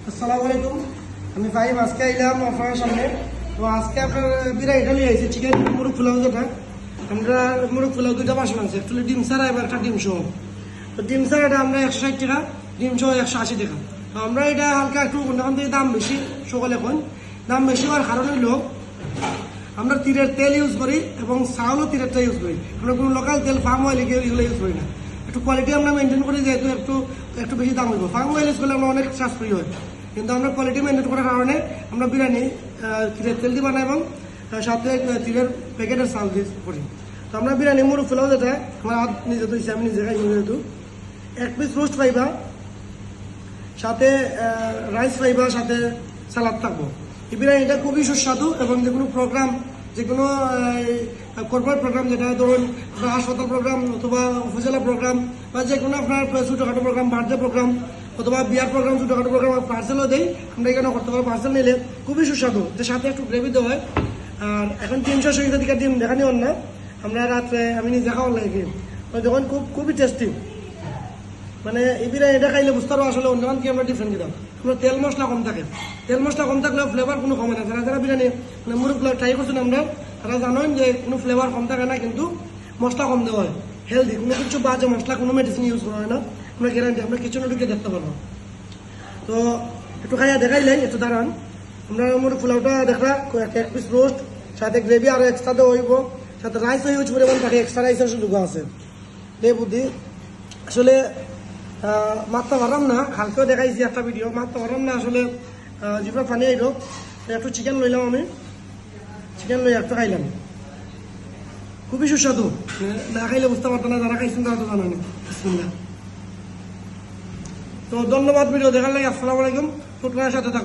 আসসালামু আলাইকুম, আমি ফাহিম। আজকে আইলাম আপনার সামনে। তো আজকে আপনার বিরাট এটা নিয়ে আইছি চিকেন মুরগ পোলাও। যেটা আমরা মুরগ পোলাও দুইটা বাসন আছে, একচুয়ালি ডিম ছাড়া এবার একটা ডিম সহ। তো ডিম ছাড়া এটা আমরা 160 টাকা, ডিম সহ 180 টাকা। তো আমরা এটা হালকা একটু ওখান থেকে দাম বেশি, সকলে এখন দাম বেশি হওয়ার কারণ হইল আমরা তীরের তেল ইউজ করি এবং চাউলও তীরেরটা ইউজ করি। আমরা কোনো লোকাল তেল ফার্ম অয়েল এগুলো ইউজ করি না। একটু কোয়ালিটি আমরা মেনটেন করি, যেহেতু একটু একটু বেশি দাম হইব। ফার্ম অয়েল ইউজ করলে আমরা অনেক সাশ্রয়ী হয়, কিন্তু আমরা কোয়ালিটি মেনটেন করার কারণে আমরা বিরিয়ানি তীরের তেল দিয়ে বানাই এবং সাথে তীরের প্যাকেটের চাউল দিয়ে করি। তো আমরা বিরিয়ানি মুরগ পোলাও যেটা আমার হাত নিজে দিয়েছি, আমি নিজে খাই। যেহেতু 1 পিস রোস্ট পাইবা, সাথে রাইস পাইবা, সাথে সালাদ থাকবো। এই বিরিয়ানিটা খুবই সুস্বাদু এবং যে কোনো প্রোগ্রাম, যে কোনো কর্পোরেট প্রোগ্রাম, যেটা ধরুন আপনার হাসপাতাল প্রোগ্রাম অথবা উপজেলা প্রোগ্রাম বা যে কোনো আপনার ছোটোখাটো প্রোগ্রাম, বার্থডে প্রোগ্রাম অথবা বিয়ার প্রোগ্রাম, ছোটোখাটো প্রোগ্রাম পার্সেলও দেয়, আমরা এখানে করতে পারবো। পার্সেল নিলে খুবই সুস্বাদু, যে সাথে একটু গ্রেভি দেওয়া হয়। আর এখন 360 টাকা ডিম দেখানি হন না, আমরা রাত্রে আমি নিজে খাওয়ার লাগে যখন খুবই টেস্টি। মানে এই বিরিয়ানিটা খাইলে বুঝতে পারবো আসলে অন্য কি আমরা ডিফারেন্ট দিলাম। আমরা তেল মশলা কম থাকে, তেল মশলা কম থাকলেও ফ্লেভার কোনো কমে না। যারা যারা বিরিয়ানি মানে মুরগ ট্রাই করছেন আমরা, তারা জানেন যে কোনো ফ্লেভার কম থাকে না, কিন্তু মশলা কম দেওয়া হয়। হেলদি, কোনো কিছু বাজে মশলা, কোনো মেডিসিন ইউজ করা হয় না। আমরা গ্যারান্টি, আমরা কিচেনে ঢুকে দেখতে পারবো। তো একটু খাইয়া দেখাইলেন, একটু দাঁড়ান। আমরা মুরগ পোলাওটা দেখা 1 পিস রোস্ট, সাথে গ্রেভি আরও এক্সট্রা দেওয়া হইব, সাথে রাইসও ইউজ পরিমাণ থাকে, এক্সট্রা রাইসের সুযোগ আছে। এই বুদ্ধি আসলে মাত্র পারলাম না, হালকেও দেখাইছি একটা ভিডিও, মাত্র পারলাম না আসলে জিভে পানি আইল। একটু চিকেন লইলাম, আমি চিকেন লই একটু খাইলাম, খুবই সুস্বাদু। না খাইলে বুঝতে পারতো না, যারা খাইছেন তারা তো জানানি। বিসমিল্লাহ। তো ধন্যবাদ ভিডিও দেখার লাগে। আসসালামু আলাইকুম, ফুটবলের সাথে থাকুন।